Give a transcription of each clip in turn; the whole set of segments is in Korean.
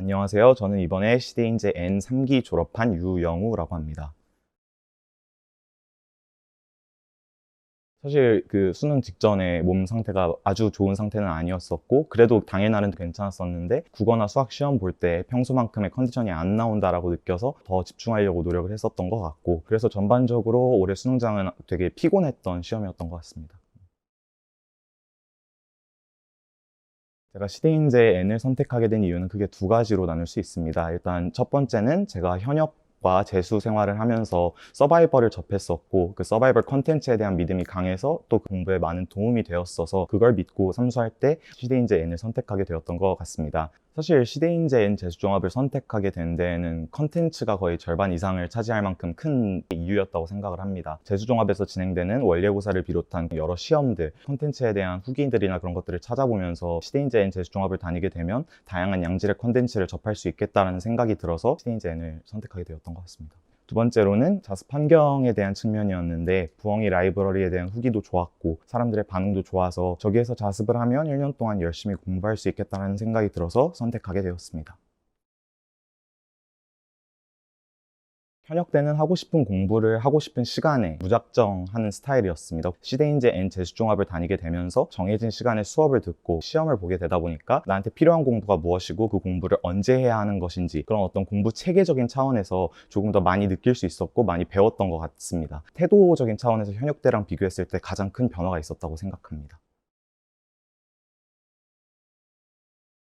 안녕하세요. 저는 이번에 시대인재 N3기 졸업한 유영우라고 합니다. 사실 그 수능 직전에 몸 상태가 아주 좋은 상태는 아니었었고, 그래도 당일날은 괜찮았었는데 국어나 수학 시험 볼 때 평소만큼의 컨디션이 안 나온다라고 느껴서 더 집중하려고 노력을 했었던 것 같고, 그래서 전반적으로 올해 수능장은 되게 피곤했던 시험이었던 것 같습니다. 제가 시대인재 N을 선택하게 된 이유는 크게 두 가지로 나눌 수 있습니다. 일단 첫 번째는 제가 현역과 재수 생활을 하면서 서바이벌을 접했었고, 그 서바이벌 컨텐츠에 대한 믿음이 강해서 또 공부에 많은 도움이 되었어서 그걸 믿고 삼수할 때 시대인재 N을 선택하게 되었던 것 같습니다. 사실 시대인재 N 재수종합을 선택하게 된 데에는 컨텐츠가 거의 절반 이상을 차지할 만큼 큰 이유였다고 생각을 합니다. 재수종합에서 진행되는 원예고사를 비롯한 여러 시험들, 컨텐츠에 대한 후기들이나 그런 것들을 찾아보면서 시대인재 N 재수종합을 다니게 되면 다양한 양질의 컨텐츠를 접할 수 있겠다는 생각이 들어서 시대인재 N을 선택하게 되었던 것 같습니다. 두 번째로는 자습 환경에 대한 측면이었는데, 부엉이 라이브러리에 대한 후기도 좋았고 사람들의 반응도 좋아서 저기에서 자습을 하면 1년 동안 열심히 공부할 수 있겠다는 생각이 들어서 선택하게 되었습니다. 현역 때는 하고 싶은 공부를 하고 싶은 시간에 무작정 하는 스타일이었습니다. 시대인재 N 재수종합을 다니게 되면서 정해진 시간에 수업을 듣고 시험을 보게 되다 보니까 나한테 필요한 공부가 무엇이고 그 공부를 언제 해야 하는 것인지, 그런 어떤 공부 체계적인 차원에서 조금 더 많이 느낄 수 있었고 많이 배웠던 것 같습니다. 태도적인 차원에서 현역 때랑 비교했을 때 가장 큰 변화가 있었다고 생각합니다.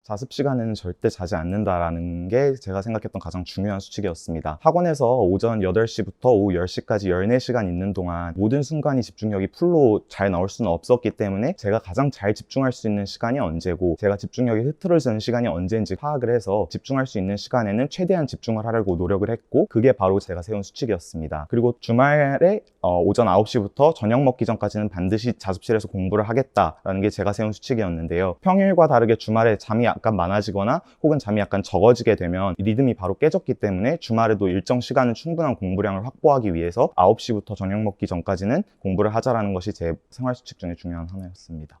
자습 시간에는 절대 자지 않는다라는 게 제가 생각했던 가장 중요한 수칙이었습니다. 학원에서 오전 8시부터 오후 10시까지 14시간 있는 동안 모든 순간이 집중력이 풀로 잘 나올 수는 없었기 때문에 제가 가장 잘 집중할 수 있는 시간이 언제고 제가 집중력이 흐트러지는 시간이 언제인지 파악을 해서 집중할 수 있는 시간에는 최대한 집중을 하려고 노력을 했고, 그게 바로 제가 세운 수칙이었습니다. 그리고 주말에 오전 9시부터 저녁 먹기 전까지는 반드시 자습실에서 공부를 하겠다라는 게 제가 세운 수칙이었는데요. 평일과 다르게 주말에 잠이 약간 많아지거나 혹은 잠이 약간 적어지게 되면 리듬이 바로 깨졌기 때문에 주말에도 일정 시간은 충분한 공부량을 확보하기 위해서 9시부터 저녁 먹기 전까지는 공부를 하자라는 것이 제 생활 수칙 중에 중요한 하나였습니다.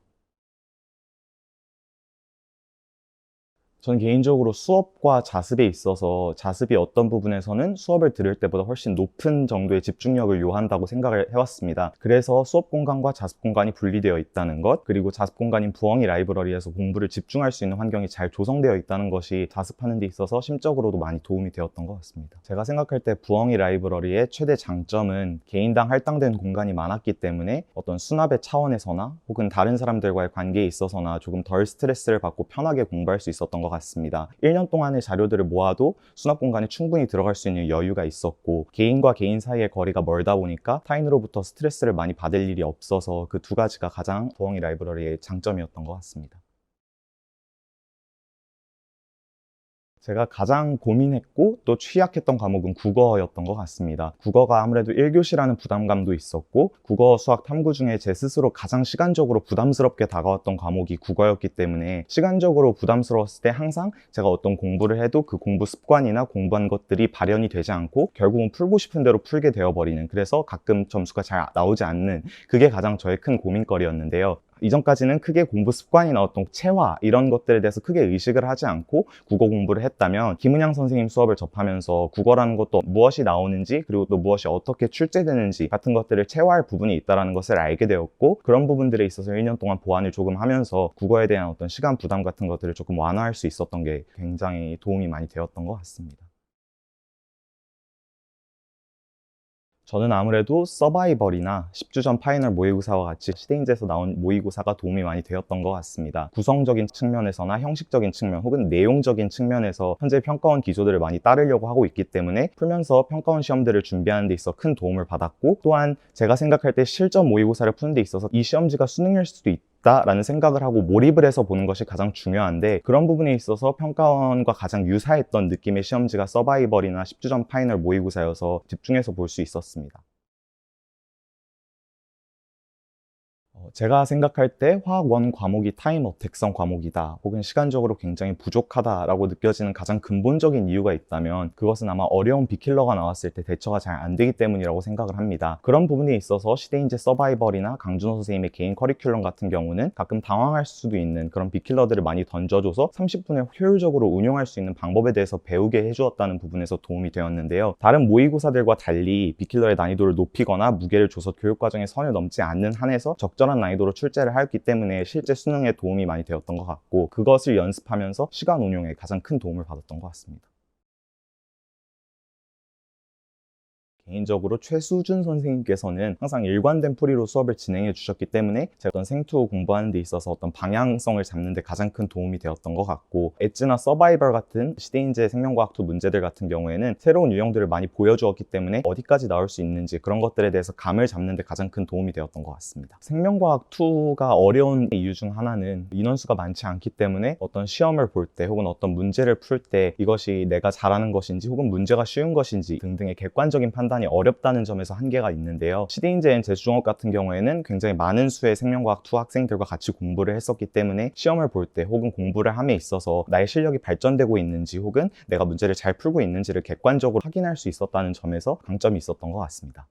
저는 개인적으로 수업과 자습에 있어서 자습이 어떤 부분에서는 수업을 들을 때보다 훨씬 높은 정도의 집중력을 요한다고 생각을 해왔습니다. 그래서 수업 공간과 자습 공간이 분리되어 있다는 것, 그리고 자습 공간인 부엉이 라이브러리에서 공부를 집중할 수 있는 환경이 잘 조성되어 있다는 것이 자습하는 데 있어서 심적으로도 많이 도움이 되었던 것 같습니다. 제가 생각할 때 부엉이 라이브러리의 최대 장점은 개인당 할당된 공간이 많았기 때문에 어떤 수납의 차원에서나 혹은 다른 사람들과의 관계에 있어서나 조금 덜 스트레스를 받고 편하게 공부할 수 있었던 것 같습니다. 1년 동안의 자료들을 모아도 수납 공간에 충분히 들어갈 수 있는 여유가 있었고, 개인과 개인 사이의 거리가 멀다 보니까 타인으로부터 스트레스를 많이 받을 일이 없어서 그 두 가지가 가장 부엉이 라이브러리의 장점이었던 것 같습니다. 제가 가장 고민했고 또 취약했던 과목은 국어였던 것 같습니다. 국어가 아무래도 1교시라는 부담감도 있었고, 국어, 수학, 탐구 중에 제 스스로 가장 시간적으로 부담스럽게 다가왔던 과목이 국어였기 때문에 시간적으로 부담스러웠을 때 항상 제가 어떤 공부를 해도 그 공부 습관이나 공부한 것들이 발현이 되지 않고 결국은 풀고 싶은 대로 풀게 되어버리는, 그래서 가끔 점수가 잘 나오지 않는, 그게 가장 저의 큰 고민거리였는데요. 이전까지는 크게 공부 습관이나 어떤 체화 이런 것들에 대해서 크게 의식을 하지 않고 국어 공부를 했다면, 김은양 선생님 수업을 접하면서 국어라는 것도 무엇이 나오는지, 그리고 또 무엇이 어떻게 출제되는지 같은 것들을 체화할 부분이 있다는 것을 알게 되었고, 그런 부분들에 있어서 1년 동안 보완을 조금 하면서 국어에 대한 어떤 시간 부담 같은 것들을 조금 완화할 수 있었던 게 굉장히 도움이 많이 되었던 것 같습니다. 저는 아무래도 서바이벌이나 10주 전 파이널 모의고사와 같이 시대인재에서 나온 모의고사가 도움이 많이 되었던 것 같습니다. 구성적인 측면에서나 형식적인 측면 혹은 내용적인 측면에서 현재 평가원 기조들을 많이 따르려고 하고 있기 때문에 풀면서 평가원 시험들을 준비하는 데 있어 큰 도움을 받았고, 또한 제가 생각할 때 실전 모의고사를 푸는 데 있어서 이 시험지가 수능일 수도 있다라는 생각을 하고 몰입을 해서 보는 것이 가장 중요한데, 그런 부분에 있어서 평가원과 가장 유사했던 느낌의 시험지가 서바이벌이나 10주 전 파이널 모의고사여서 집중해서 볼 수 있었습니다. 제가 생각할 때 화학 1 과목이 타임 어택성 과목이다, 혹은 시간적으로 굉장히 부족하다라고 느껴지는 가장 근본적인 이유가 있다면 그것은 아마 어려운 빅킬러가 나왔을 때 대처가 잘 안 되기 때문이라고 생각을 합니다. 그런 부분에 있어서 시대인재 서바이벌이나 강준호 선생님의 개인 커리큘럼 같은 경우는 가끔 당황할 수도 있는 그런 빅킬러들을 많이 던져줘서 30분에 효율적으로 운용할 수 있는 방법에 대해서 배우게 해주었다는 부분에서 도움이 되었는데요. 다른 모의고사들과 달리 빅킬러의 난이도를 높이거나 무게를 줘서 교육과정의 선을 넘지 않는 한에서 적절한 난이도로 출제를 하였기 때문에 실제 수능에 도움이 많이 되었던 것 같고, 그것을 연습하면서 시간 운용에 가장 큰 도움을 받았던 것 같습니다. 개인적으로 최수준 선생님께서는 항상 일관된 풀이로 수업을 진행해 주셨기 때문에 제가 어떤 생투 공부하는 데 있어서 어떤 방향성을 잡는 데 가장 큰 도움이 되었던 것 같고, 엣지나 서바이벌 같은 시대인재 생명과학 2 문제들 같은 경우에는 새로운 유형들을 많이 보여주었기 때문에 어디까지 나올 수 있는지 그런 것들에 대해서 감을 잡는 데 가장 큰 도움이 되었던 것 같습니다. 생명과학 2가 어려운 이유 중 하나는 인원수가 많지 않기 때문에 어떤 시험을 볼 때 혹은 어떤 문제를 풀 때 이것이 내가 잘하는 것인지 혹은 문제가 쉬운 것인지 등등의 객관적인 판단이 어렵다는 점에서 한계가 있는데요. 시대인재N 재수종합 같은 경우에는 굉장히 많은 수의 생명과학 2 학생들과 같이 공부를 했었기 때문에 시험을 볼 때 혹은 공부를 함에 있어서 나의 실력이 발전되고 있는지 혹은 내가 문제를 잘 풀고 있는지를 객관적으로 확인할 수 있었다는 점에서 강점이 있었던 것 같습니다.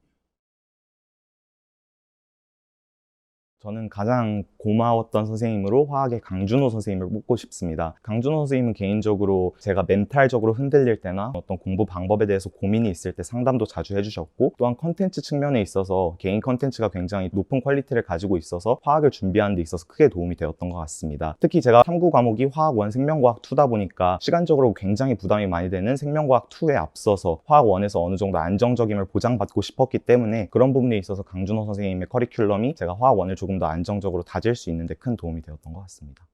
저는 가장 고마웠던 선생님으로 화학의 강준호 선생님을 뽑고 싶습니다. 강준호 선생님은 개인적으로 제가 멘탈적으로 흔들릴 때나 어떤 공부 방법에 대해서 고민이 있을 때 상담도 자주 해주셨고, 또한 컨텐츠 측면에 있어서 개인 컨텐츠가 굉장히 높은 퀄리티를 가지고 있어서 화학을 준비하는 데 있어서 크게 도움이 되었던 것 같습니다. 특히 제가 탐구 과목이 화학 1 생명과학 2다 보니까 시간적으로 굉장히 부담이 많이 되는 생명과학 2에 앞서서 화학 1에서 어느 정도 안정적임을 보장받고 싶었기 때문에 그런 부분에 있어서 강준호 선생님의 커리큘럼이 제가 화학 1을 조금 더 안정적으로 다질 수 있는 데 큰 도움이 되었던 것 같습니다.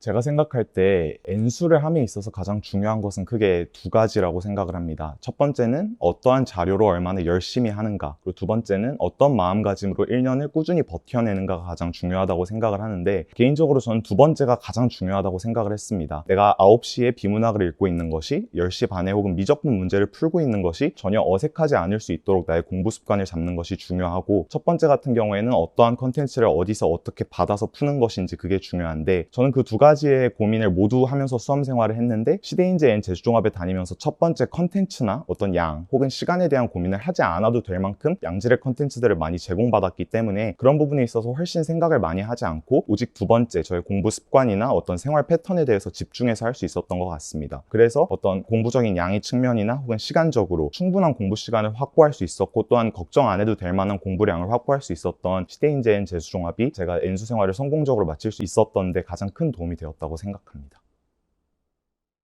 제가 생각할 때 N수를 함에 있어서 가장 중요한 것은 크게 두 가지라고 생각을 합니다. 첫 번째는 어떠한 자료로 얼마나 열심히 하는가, 그리고 두 번째는 어떤 마음가짐으로 1년을 꾸준히 버텨내는가가 가장 중요하다고 생각을 하는데, 개인적으로 저는 두 번째가 가장 중요하다고 생각을 했습니다. 내가 9시에 비문학을 읽고 있는 것이 10시 반에 혹은 미적분 문제를 풀고 있는 것이 전혀 어색하지 않을 수 있도록 나의 공부 습관을 잡는 것이 중요하고, 첫 번째 같은 경우에는 어떠한 컨텐츠를 어디서 어떻게 받아서 푸는 것인지 그게 중요한데, 저는 그 두 가지의 고민을 모두 하면서 수험 생활을 했는데 시대인재N 재수종합에 다니면서 첫 번째 컨텐츠나 어떤 양 혹은 시간에 대한 고민을 하지 않아도 될 만큼 양질의 컨텐츠들을 많이 제공받았기 때문에 그런 부분에 있어서 훨씬 생각을 많이 하지 않고 오직 두 번째 저의 공부 습관이나 어떤 생활 패턴에 대해서 집중해서 할 수 있었던 것 같습니다. 그래서 어떤 공부적인 양의 측면이나 혹은 시간적으로 충분한 공부 시간을 확보할 수 있었고, 또한 걱정 안 해도 될 만한 공부량을 확보할 수 있었던 시대인재N 재수종합이 제가 N수 생활을 성공적으로 마칠 수 있었던 데 가장 큰 도움이 되었다고 생각합니다.